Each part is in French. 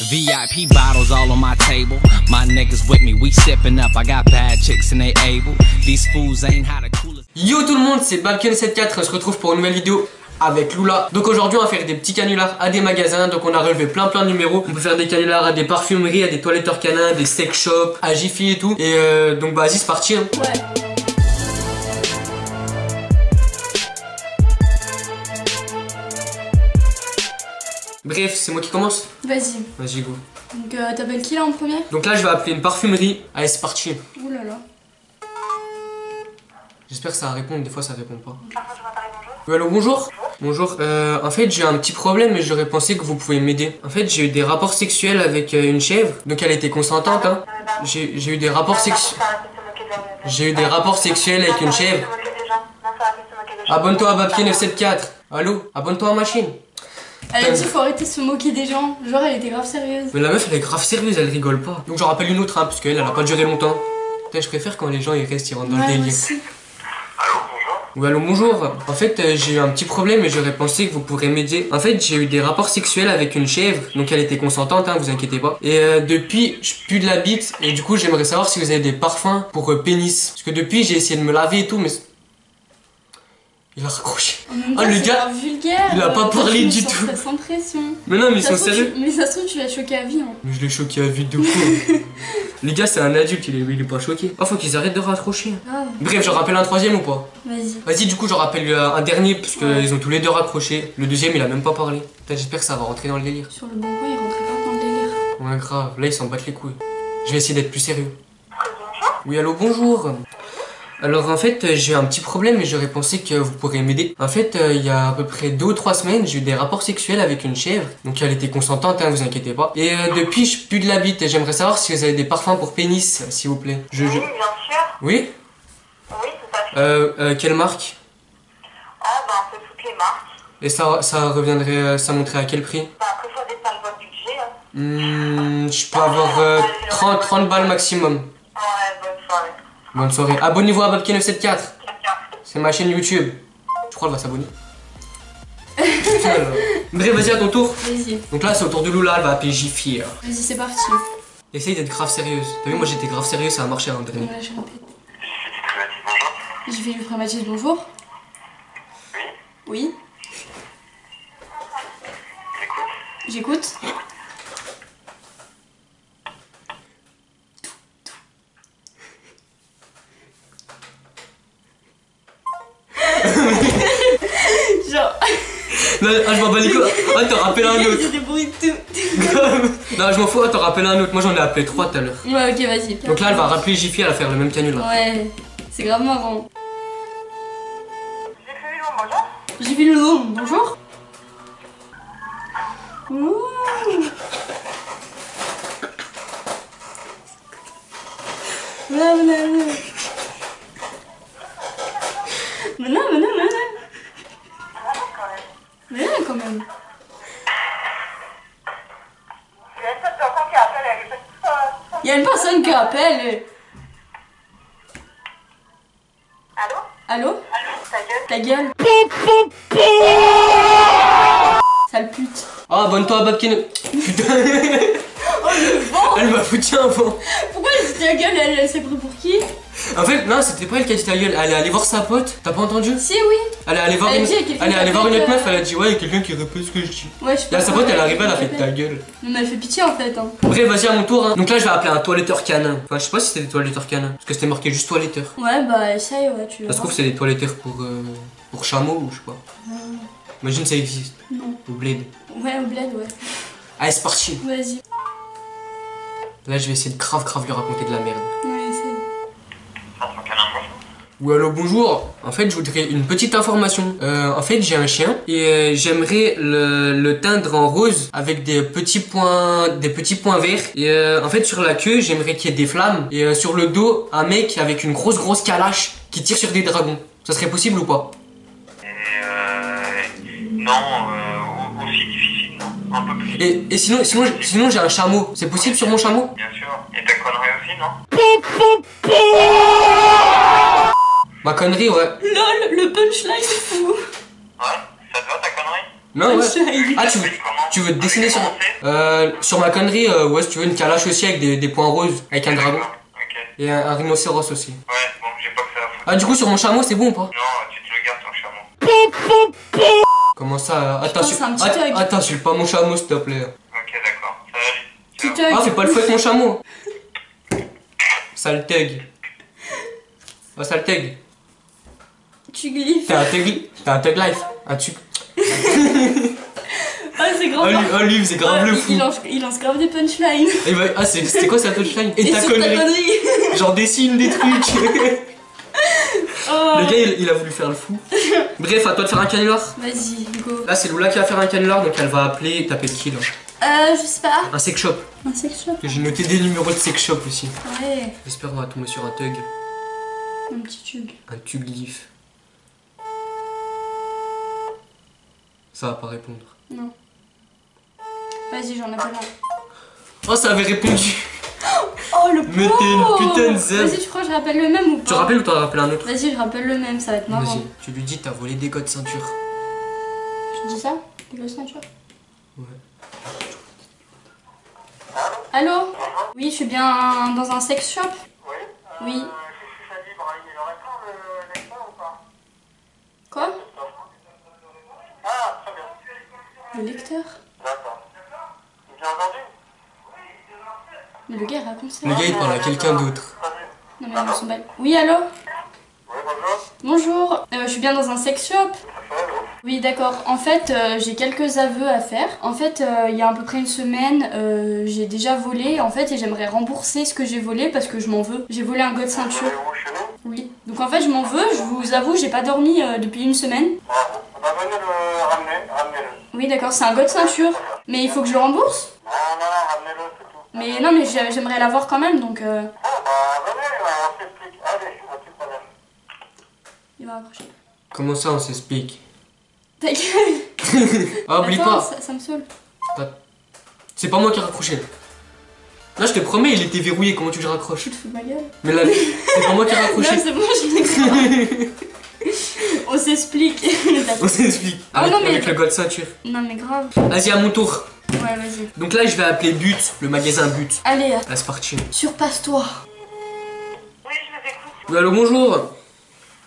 VIP bottles all on my table. My niggas with me, we sipping up. I got bad chicks and they able. These fools ain't how the coolest. Yo tout le monde, c'est Balken74. On se retrouve pour une nouvelle vidéo avec Lula. Donc aujourd'hui on va faire des petits canulars à des magasins. Donc on a relevé plein de numéros. On peut faire des canulars à des parfumeries, à des toilettes canins, des sex shops, à Jiffy et tout. Et donc bah vas-y c'est parti hein. Ouais. Bref, c'est moi qui commence. Vas-y. Vas-y go. Donc t'appelles qui là en premier? Donc là je vais appeler une parfumerie. Allez c'est parti. Ouh là là. J'espère que ça va répondre, des fois ça répond pas. Oui, allô, bonjour. Bonjour. En fait j'ai un petit problème et j'aurais pensé que vous pouvez m'aider. En fait j'ai eu des rapports sexuels avec une chèvre. Donc elle était consentante hein. J'ai eu des rapports sexuels. J'ai eu des rapports sexuels avec une chèvre. Abonne-toi à Babki974. Allô, abonne-toi à machine. Elle a dit faut arrêter de se moquer des gens. Genre elle était grave sérieuse. Mais la meuf elle est grave sérieuse, elle rigole pas. Donc j'en rappelle une autre hein, parce qu'elle a pas duré longtemps. Putain, je préfère quand les gens ils restent, ils rentrent dans le délire. Allô, bonjour. Oui, allô, bonjour. En fait, j'ai eu un petit problème et j'aurais pensé que vous pourrez m'aider. En fait, j'ai eu des rapports sexuels avec une chèvre, donc elle était consentante, hein, vous inquiétez pas. Et depuis, je pue de la bite et du coup, j'aimerais savoir si vous avez des parfums pour pénis. Parce que depuis, j'ai essayé de me laver et tout, mais... Il a raccroché. Ah le gars, vulgaire, il a pas parlé du tout. Sans pression. Mais non, mais ils sont sérieux. Mais ça se trouve, tu l'as choqué à vie. Hein. Mais je l'ai choqué à vie de fou. Les gars, c'est un adulte, il est pas choqué. Oh, faut qu'ils arrêtent de raccrocher. Ah. Bref, j'en rappelle un troisième ou pas? Vas-y. Vas-y, du coup, j'en rappelle un dernier, parce qu'ils ont tous les deux raccroché. Le deuxième, il a même pas parlé. J'espère que ça va rentrer dans le délire. Sur le bon coin, il rentrait pas dans le délire. Ouais, grave. Là, ils s'en battent les couilles. Je vais essayer d'être plus sérieux. Oui, allô, bonjour. Alors, en fait, j'ai un petit problème et j'aurais pensé que vous pourriez m'aider. En fait, il y a à peu près 2 ou 3 semaines, j'ai eu des rapports sexuels avec une chèvre. Donc, elle était consentante, hein, vous inquiétez pas. Et depuis, je pue de la bite et j'aimerais savoir si vous avez des parfums pour pénis, s'il vous plaît. Oui, bien sûr. Oui? Oui, tout à fait. Quelle marque? Ah, bah, un peu toutes les marques. Et ça reviendrait, ça monterait à quel prix? Bah, après, ça dépend de votre budget. Hein. Je peux avoir 30 balles maximum. Ouais, bonne soirée. Bonne soirée. Abonnez-vous à Babki974. C'est ma chaîne YouTube. Je crois qu'elle va s'abonner. Bref, vas-y à ton tour. Vas-y. Donc là, c'est au tour de Lula, elle va appeler Jiffy. Vas-y, c'est parti. Essaye d'être grave sérieuse. T'as vu, moi j'étais grave sérieux, ça a marché en dernier. Ouais, je répète. Bonjour. J'ai fait le traumatisme, bonjour. Oui. J'écoute. Genre. Non, je m'en bats les couilles. Ah, t'en rappelles un autre. C'est des bruits de tout. Non, je m'en fous, t'en rappelles un autre. Moi j'en ai appelé 3 tout à l'heure. Ouais, ok, vas-y. Donc là, elle va rappeler Jiffy, elle va faire le même canular. Ouais, c'est grave marrant. J'ai fait le bonjour. J'ai vu le nom, bonjour. Ouh. Là. Mais non. Mais là, quand même. Il y a une seule personne qui appelle, elle est petite. Il y a une personne qui appelle. Allô? Allô? Allô? Ta gueule? Ta gueule. Sale pute. Ah, abonne-toi à Babki9. Putain. Oh le vent. Elle m'a foutu un vent. Pourquoi elle dit ta gueule, elle s'est pris pour qui? En fait, non, c'était pas elle qui a dit ta gueule. Elle est allée voir sa pote. T'as pas entendu? Si, oui. Elle est allée voir Elle a une, dit, il y a quelqu'un elle est qui allée voir une appelle, autre meuf, elle a dit ouais, il y a quelqu'un qui répète ce que je dis. Ouais, je Là, sa pote, elle est arrivée, elle a fait ta gueule. Mais elle fait pitié en fait. Hein. Bref, vas-y à mon tour. Hein. Donc là, je vais appeler un toiletteur canin. Enfin, je sais pas si c'était des toiletteurs canins. Parce que c'était marqué juste toiletteur. Ouais, bah essaye, ouais, tu Ça vois. se trouve, c'est des toiletteurs pour chameaux ou je sais pas. Imagine, ça existe. Non. Au bled. Ouais, au bled, ouais. Allez, c'est parti. Vas-y. Là, je vais essayer de grave lui raconter de la merde. Ouais, essaye. Oui, allô, bonjour. En fait, je voudrais une petite information. En fait, j'ai un chien et j'aimerais le teindre en rose avec des petits points verts. Et en fait, sur la queue, j'aimerais qu'il y ait des flammes. Et sur le dos, un mec avec une grosse calache qui tire sur des dragons. Ça serait possible ou pas? Non, aussi difficile, non. Un peu plus. Et sinon j'ai un chameau. C'est possible sur mon chameau? Bien sûr. Et ta connerie aussi, non? Ma connerie, ouais. LOL, le punchline est fou. Ouais, ça te va ta connerie? Non, ouais. Punchline. Ah, tu veux te dessiner sur ma connerie, ouais, si tu veux une calache aussi avec des points roses, avec un dragon. Ok. Et un rhinocéros aussi. Ouais, bon, j'ai pas que ça à foutre. Ah, du coup, sur mon chameau, c'est bon ou pas? Non, tu te le gardes ton chameau. Comment ça? Attends, pense que c'est un petit thug. attends, suis pas mon chameau, s'il te plaît. Ok, d'accord. Ça va vite. Petit Ciao. thug. Ah, fais pas le feu avec mon chameau. Sale thug. Oh, sale thug. Tu glyphes. T'es un thug life. Un tu. Ah, c'est grave. Oh, lui, c'est grave Ah, le fou. il lance grave des punchlines. Et bah, ah, c'était quoi sa punchline? Et ta sur ta connerie. connerie. Genre dessine des trucs. Oh. Le gars, il a voulu faire le fou. Bref, à toi de faire un canular. Vas-y, go. Là, c'est Loula qui va faire un canular, donc elle va appeler et taper qui là? Je sais pas. Un sex shop. Un sex shop. J'ai noté des numéros de sex shop aussi. Ouais. J'espère qu'on va tomber sur un thug. Un petit tube. Un tuglyphe. Ça va pas répondre. Non. Vas-y, j'en appelle un. Oh, ça avait répondu. Oh, le Mais pauvre. t'es une putain de zèbre. Vas-y, tu crois que je rappelle le même ou pas? Tu rappelles ou t'en rappelles un autre? Vas-y, je rappelle le même, ça va être marrant. Vas-y, tu lui dis t'as volé des codes ceinture. Je dis ça? Le ceinture. Ouais. Allô? Oui, je suis bien dans un sex shop? Oui. Oui. Je suis ça libre. Il aurait pas le lecteur ou pas? Quoi? Ah, très bien. Le lecteur? D'accord. Bien entendu? Mais le gars il raconte ça. Le gars il parle à quelqu'un d'autre. Non mais on s'en bat. Oui, allô? Oui, bonjour. Bonjour, je suis bien dans un sex shop. Oui, d'accord. En fait, j'ai quelques aveux à faire. En fait, il y a à peu près une semaine, j'ai déjà volé, en fait, et j'aimerais rembourser ce que j'ai volé parce que je m'en veux. J'ai volé un god ceinture. Vous chez nous? Oui. Donc en fait, je m'en veux, je vous avoue, j'ai pas dormi depuis une semaine. Bravo. Bah, venez le ramener. Ramenez-le. Oui, d'accord, c'est un god ceinture. Mais il faut que je le rembourse? Non, ramenez-le, c'est tout. Mais non, mais j'aimerais l'avoir quand même, donc Bon, bah, venez, on s'explique. Allez, un petit problème. il va raccrocher. Comment ça on s'explique? Ta gueule. Ah, oublie Attends, pas. ça me saoule. C'est pas moi qui ai raccroché. Là, je te promets, il était verrouillé. Comment tu le raccroches? Tu te fous de ma gueule? Mais là, c'est pas moi qui ai Non, raccroché. c'est bon, je l'ai. On s'explique. On s'explique. Ah, Avec, non, mais- avec le god ceinture. Non, mais grave. Vas-y, à mon tour. Ouais, vas-y. Donc là, je vais appeler But, le magasin But. Allez, Là, c'est parti. surpasse-toi. Oui, je vous écoute. Oui, allô, bonjour.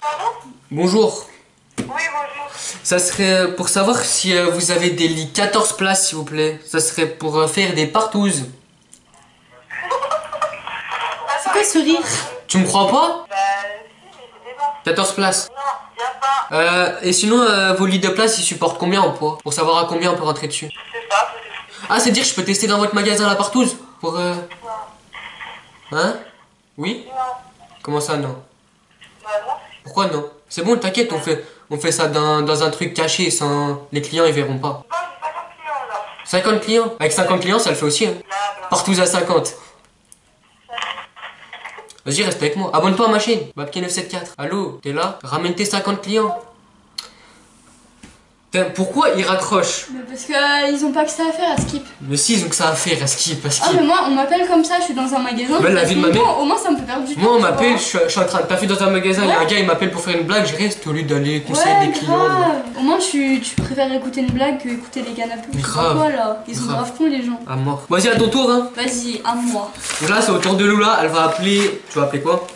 Pardon? Bonjour. Oui, bonjour. Ça serait pour savoir si vous avez des lits 14 places, s'il vous plaît. Ça serait pour faire des partouzes. C'est quoi ce rire? Tu me crois pas? Bah, si, mais c'était bon. 14 places. Non, y'a pas. Et sinon, vos lits de place, ils supportent combien en poids? Pour savoir à combien on peut rentrer dessus. Je sais pas, peut-être. Ah, c'est dire je peux tester dans votre magasin la partouze? Pour Hein? Oui? Non. Comment ça, non? Bah, non. Pourquoi non? C'est bon, t'inquiète, on fait ça dans un truc caché, sans... Les clients, ils verront pas. Bon, j'ai pas compris, là. 50 clients? Avec 50 clients, ça le fait aussi, hein. Là, Partouze à 50. Vas-y, reste avec moi. Abonne-toi à ma chaîne. Babke974. Allô, t'es là? Ramène tes 50 clients. Putain, pourquoi ils raccrochent? Mais parce que ils ont pas que ça à faire à Skip. Mais si, ils ont que ça à faire, à skip, à Ah, skip. mais moi, on m'appelle comme ça, je suis dans un magasin. Belle la ça vie fait de ma mère. longtemps, au moins, ça me fait perdre du temps. Moi, on tu m'appelle, vois. je suis en train de taffer dans un magasin, il y a un Ouais. gars, il m'appelle pour faire une blague, je reste au lieu d'aller conseiller Ouais, des clients. moi. grave. Au moins, tu préfères écouter une blague que écouter les canapés. Je sais pas Grave. quoi là. Ils sont Grave. grave cons les gens. À mort. Vas-y, à ton tour, hein. Vas-y, à moi. Donc là, c'est au tour de Loula, elle va appeler. Tu vas appeler quoi?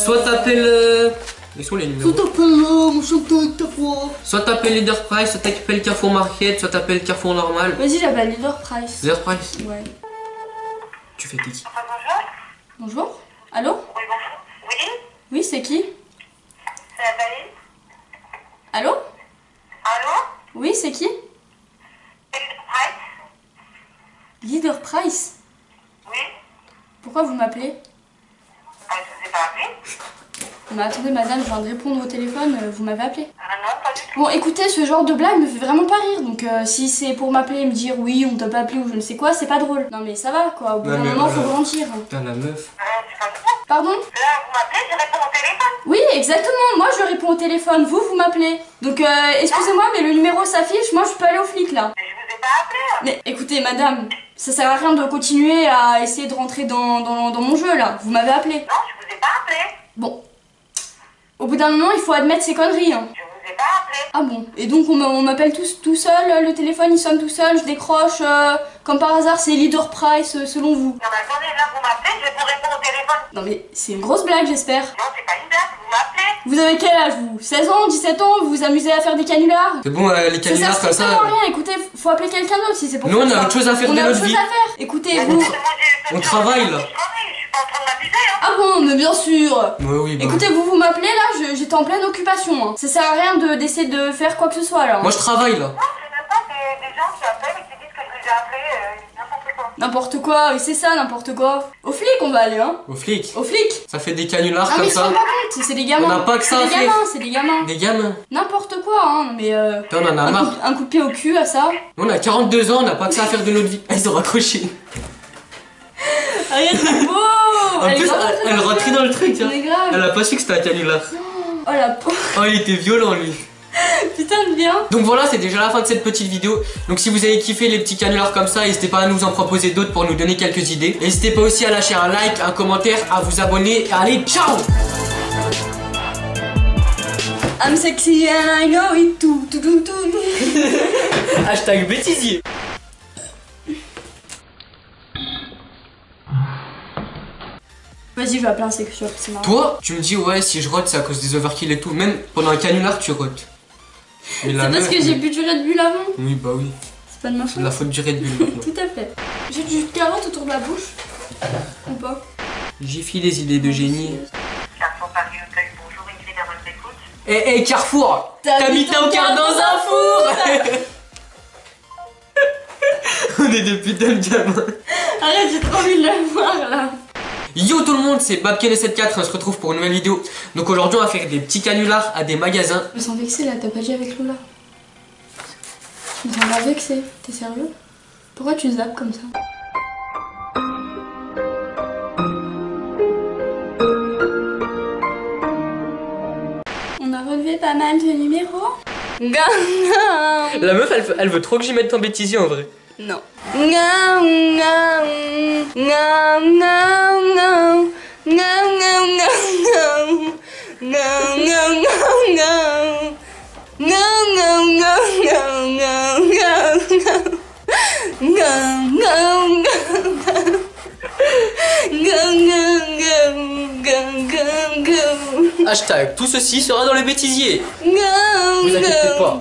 Soit t'appelles. Ils sont les numéros. mon chanteur avec ta voix. Soit t'appelles Leader Price, soit t'appelles Carrefour Market, soit t'appelles Carrefour Normal. Vas-y, j'appelle Leader Price. Leader Price, Ouais. tu fais qui? bonjour. Bonjour. Allô? Oui, bonjour. Oui, Oui, c'est qui? c'est la valise. Allô? Allô? Oui, c'est qui? C'est Price? Leader Price? Oui. Pourquoi vous m'appelez? Je vous ai pas appelé? Mais attendez, madame, je viens de répondre au téléphone, vous m'avez appelé. Ah non, pas du tout. Bon, écoutez, ce genre de blague me fait vraiment pas rire, donc si c'est pour m'appeler et me dire oui, on t'a pas appelé ou je ne sais quoi, c'est pas drôle. Non mais ça va, quoi, au bout Non, d'un mais moment, faut voilà. grandir. Putain, la meuf. C'est pas ça. Pardon? Là, vous m'appelez, je réponds au téléphone. Oui, exactement, moi je réponds au téléphone, vous m'appelez. Donc excusez-moi, mais le numéro s'affiche, moi je peux aller au flic là. Mais je vous ai pas appelé. Mais écoutez, madame, ça sert à rien de continuer à essayer de rentrer dans mon jeu là, vous m'avez appelé. Non, je vous ai pas appelé. Bon, au bout d'un moment, il faut admettre ses conneries, hein. Je vous ai pas appelé. Ah bon? Et donc on m'appelle tout seul, le téléphone il sonne tout seul, je décroche, comme par hasard c'est Leader Price selon vous. Non mais attendez, là vous m'appelez, je vais vous répondre au téléphone. Non mais c'est une grosse blague j'espère. Non, c'est pas une blague, vous m'appelez. Vous avez quel âge vous? 16 ans, 17 ans? Vous vous amusez à faire des canulars? C'est bon, les Ça canulars sert comme ça. strictement à rien, écoutez, faut appeler quelqu'un d'autre si c'est pour Nous, faire on a ça. autre chose à faire On de a notre autre chose vie. à faire. Écoutez, Mais vous... moi, j'ai On travaille, là. Je suis pas en train de m'amuser, hein. Ah bon, mais bien sûr. Ouais, oui, bah. Écoutez, vous m'appelez là, j'étais en pleine occupation. Hein. Ça sert à rien d'essayer de faire quoi que ce soit là. Hein. Moi, je travaille là. Non, c'est même pas des gens qui appellent et qui disent que je les ai appelés, n'importe quoi. N'importe quoi, oui c'est ça, n'importe quoi. Au flic on va aller, hein. Au flic. Au flic. Ça fait des canulars Ah mais comme ils se rendent ça. pas compte, c'est des gamins. On n'a pas que ça à C'est des faire. gamins, c'est des gamins. Des gamins. N'importe quoi, hein, mais Putain, on en a marre. un coup de pied au cul à ça. On a 42 ans, on n'a pas que ça à faire de notre vie. Ah, ils ont raccroché. Arrête, c'est beau. En plus, elle rentrait dans le truc. Hein. C'est grave. Elle a pas su que c'était un canular. Oh la pauvre. Oh, il était violent lui. Putain de bien. Donc voilà, c'est déjà la fin de cette petite vidéo. Donc si vous avez kiffé les petits canulars comme ça, n'hésitez pas à nous en proposer d'autres pour nous donner quelques idées. N'hésitez pas aussi à lâcher un like, un commentaire, à vous abonner. Et allez, ciao. I'm sexy and I know it tout. Hashtag bêtisier. Vas-y, je vais appeler un sex shop, c'est marrant. Toi, tu me dis ouais, si je rote c'est à cause des overkill et tout. Même pendant un canular tu rotes. C'est parce que j'ai bu du Red Bull avant. Oui bah oui. C'est pas de ma C'est faute. de la faute du Red Bull maintenant. Tout à fait. J'ai du jus de carotte autour de la bouche. Ou pas? J'ai fait des idées de génie. Carrefour Paris Auteuil, bonjour, Ingrid à votre écoute. Eh Carrefour, t'as mis ton cœur dans un four. On est des putains de gamins. Arrête, j'ai trop envie de le voir là. Yo tout le monde, c'est Babken74, on se retrouve pour une nouvelle vidéo. Donc aujourd'hui on va faire des petits canulars à des magasins. Je me sens vexée là, t'as pas dit avec Lola. Je me sens pas vexée, t'es sérieux? Pourquoi tu zappes comme ça? On a relevé pas mal de numéros. La meuf elle veut trop que j'y mette ton bêtisier en vrai. Non. Hashtag tout ceci sera dans le bêtisier. Vous inquiétez pas.